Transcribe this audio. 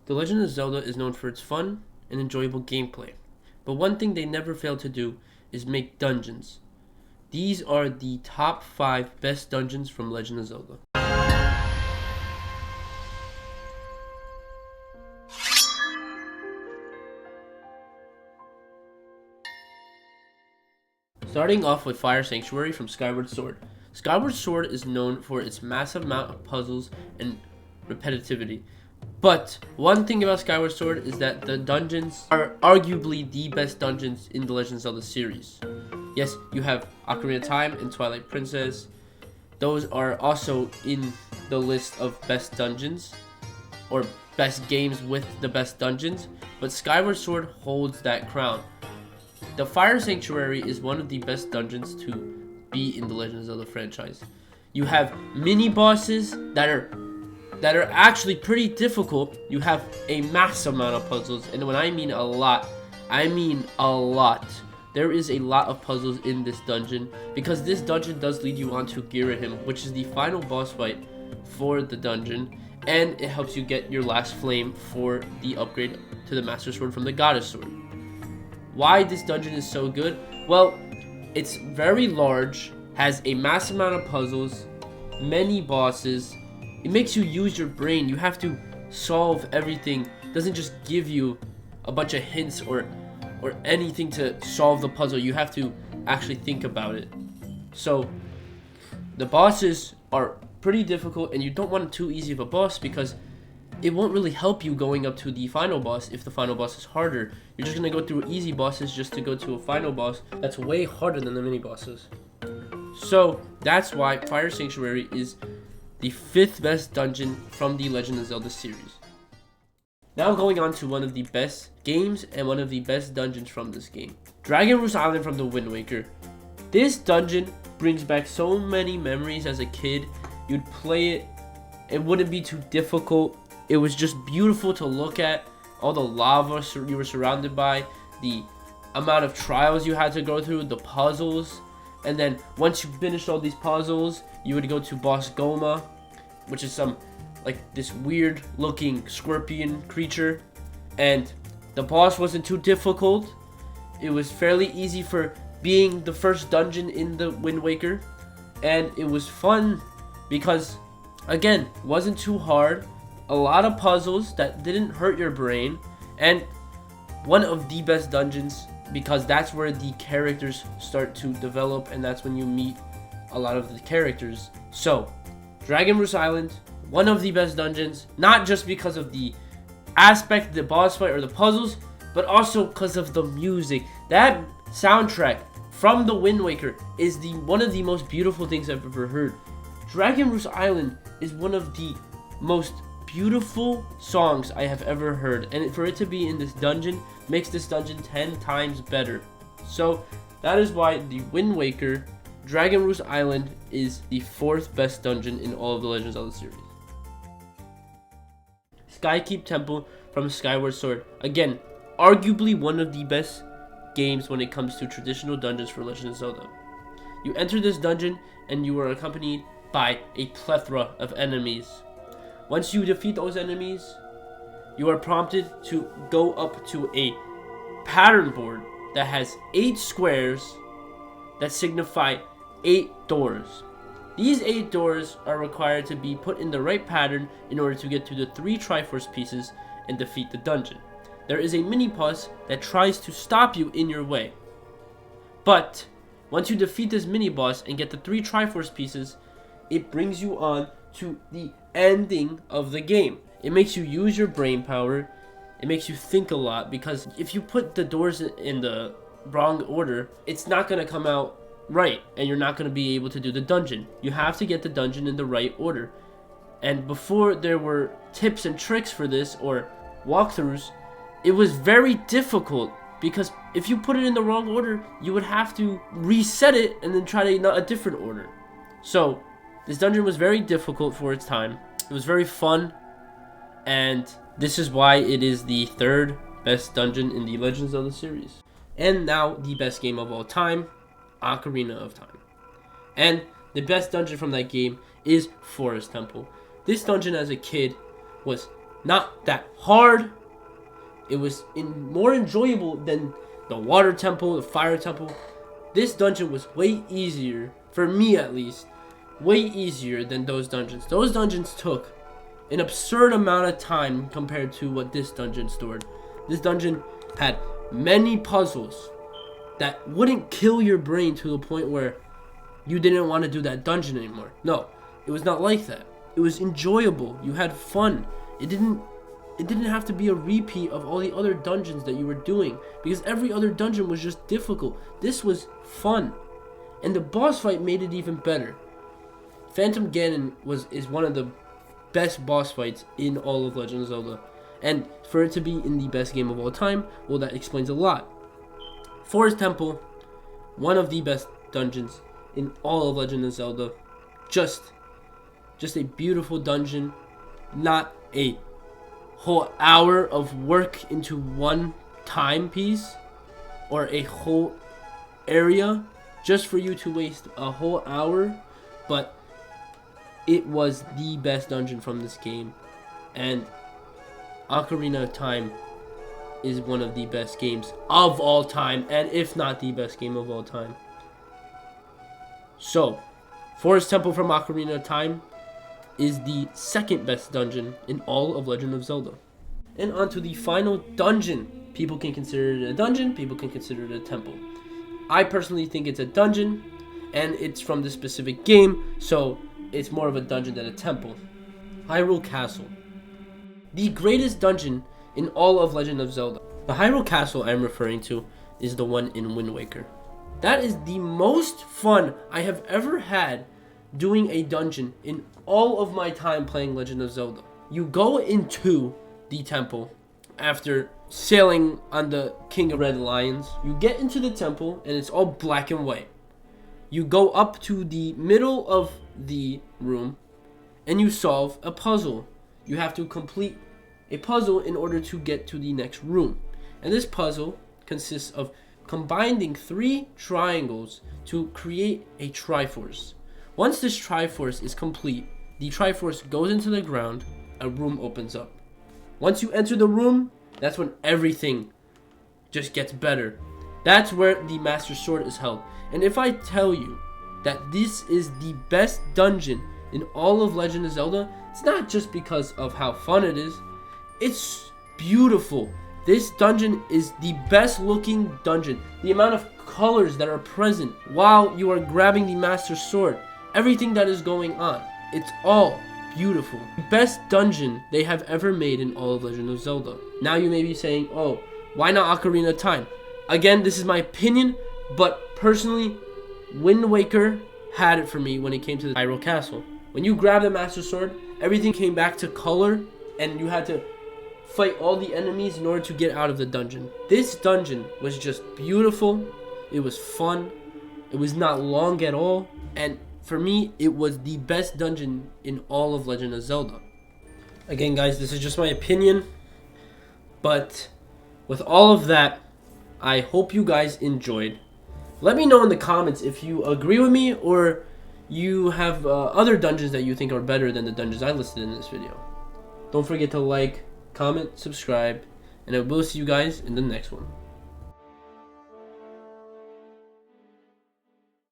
The Legend of Zelda is known for its fun and enjoyable gameplay, but one thing they never fail to do is make dungeons. These are the top 5 best dungeons from Legend of Zelda. Starting off with Fire Sanctuary from Skyward Sword. Skyward Sword is known for its massive amount of puzzles and repetitivity. But one thing about Skyward Sword is that the dungeons are arguably the best dungeons in the Legend of Zelda series. Yes, you have Ocarina of Time and Twilight Princess. Those are also in the list of best dungeons or best games with the best dungeons, but Skyward Sword holds that crown. The Fire Sanctuary is one of the best dungeons to be in the Legend of Zelda franchise. You have mini bosses that are actually pretty difficult. You have a massive amount of puzzles, and when I mean a lot, I mean a lot. There is a lot of puzzles in this dungeon because this dungeon does lead you on to Girahim, which is the final boss fight for the dungeon, and it helps you get your last flame for the upgrade to the Master Sword from the Goddess Sword. Why this dungeon is so good? Well, it's very large, has a massive amount of puzzles, many bosses. It makes you use your brain. You have to solve everything. It doesn't just give you a bunch of hints or anything to solve the puzzle. You have to actually think about it. So the bosses are pretty difficult, and you don't want too easy of a boss because it won't really help you going up to the final boss if the final boss is harder. You're just going to go through easy bosses just to go to a final boss that's way harder than the mini bosses. So that's why Fire Sanctuary is the 5th best dungeon from the Legend of Zelda series. Now going on to one of the best games and one of the best dungeons from this game. Dragon Roost Island from the Wind Waker. This dungeon brings back so many memories as a kid. You'd play it, it wouldn't be too difficult. It was just beautiful to look at. All the lava you were surrounded by, the amount of trials you had to go through, the puzzles. And then once you finished all these puzzles, you would go to Boss Goma, which is this weird looking scorpion creature. And the boss wasn't too difficult. It was fairly easy for being the first dungeon in the Wind Waker. And it was fun because, again, it wasn't too hard. A lot of puzzles that didn't hurt your brain. And one of the best dungeons because that's where the characters start to develop, and that's when you meet a lot of the characters. So, Dragon Roost Island, one of the best dungeons, not just because of the aspect, the boss fight, or the puzzles, but also because of the music. That soundtrack from the Wind Waker is one of the most beautiful things I've ever heard. Dragon Roost Island is one of the most beautiful songs I have ever heard, and for it to be in this dungeon makes this dungeon 10 times better. So that is why the Wind Waker Dragon Roost Island is the 4th best dungeon in all of the Legends of Zelda series. Skykeep Temple from Skyward Sword. Again, arguably one of the best games when it comes to traditional dungeons for Legend of Zelda. You enter this dungeon and you are accompanied by a plethora of enemies. Once you defeat those enemies, you are prompted to go up to a pattern board that has 8 squares that signify 8 doors. These 8 doors are required to be put in the right pattern in order to get to the 3 Triforce pieces and defeat the dungeon. There is a mini boss that tries to stop you in your way. But once you defeat this mini boss and get the 3 Triforce pieces, it brings you on to the ending of the game. It makes you use your brain power. It makes you think a lot, because if you put the doors in the wrong order, it's not going to come out right, and you're not going to be able to do the dungeon. You have to get the dungeon in the right order. And before there were tips and tricks for this or walkthroughs, it was very difficult, because if you put it in the wrong order, you would have to reset it and then try a different order. So this dungeon was very difficult for its time. It was very fun, and this is why it is the 3rd best dungeon in the Legends of Zelda series. And now the best game of all time, Ocarina of Time. And the best dungeon from that game is Forest Temple. This dungeon as a kid was not that hard. It was more enjoyable than the water temple, the fire temple. This dungeon was way easier, for me at least, way easier than those dungeons. Those dungeons took an absurd amount of time compared to what this dungeon stored. This dungeon had many puzzles that wouldn't kill your brain to the point where you didn't want to do that dungeon anymore. No, it was not like that. It was enjoyable. You had fun. It didn't have to be a repeat of all the other dungeons that you were doing, because every other dungeon was just difficult. This was fun, and the boss fight made it even better. Phantom Ganon is one of the best boss fights in all of Legend of Zelda, and for it to be in the best game of all time, well, that explains a lot. Forest Temple, one of the best dungeons in all of Legend of Zelda. Just a beautiful dungeon, not a whole hour of work into one timepiece or a whole area just for you to waste a whole hour, but it was the best dungeon from this game. And Ocarina of Time is one of the best games of all time, and if not the best game of all time. So, Forest Temple from Ocarina of Time is the second best dungeon in all of Legend of Zelda. And on to the final dungeon. People can consider it a dungeon, people can consider it a temple. I personally think it's a dungeon, and it's from this specific game, so it's more of a dungeon than a temple. Hyrule Castle. The greatest dungeon in all of Legend of Zelda. The Hyrule Castle I'm referring to is the one in Wind Waker. That is the most fun I have ever had doing a dungeon in all of my time playing Legend of Zelda. You go into the temple after sailing on the King of Red Lions. You get into the temple and it's all black and white. You go up to the middle of the room and you solve a puzzle. You have to complete a puzzle in order to get to the next room. And this puzzle consists of combining 3 triangles to create a Triforce. Once this Triforce is complete, the Triforce goes into the ground, a room opens up. Once you enter the room, that's when everything just gets better. That's where the Master Sword is held. And if I tell you that this is the best dungeon in all of Legend of Zelda, it's not just because of how fun it is. It's beautiful. This dungeon is the best looking dungeon. The amount of colors that are present while you are grabbing the Master Sword, everything that is going on, it's all beautiful. The best dungeon they have ever made in all of Legend of Zelda. Now you may be saying, oh, why not Ocarina of Time? Again, this is my opinion, but personally, Wind Waker had it for me when it came to the Hyrule Castle. When you grab the Master Sword, everything came back to color, and you had to fight all the enemies in order to get out of the dungeon. This dungeon was just beautiful. It was fun. It was not long at all. And for me, it was the best dungeon in all of Legend of Zelda. Again, guys, this is just my opinion. But with all of that, I hope you guys enjoyed. Let me know in the comments if you agree with me or you have other dungeons that you think are better than the dungeons I listed in this video. Don't forget to like, comment, subscribe, and I will see you guys in the next one.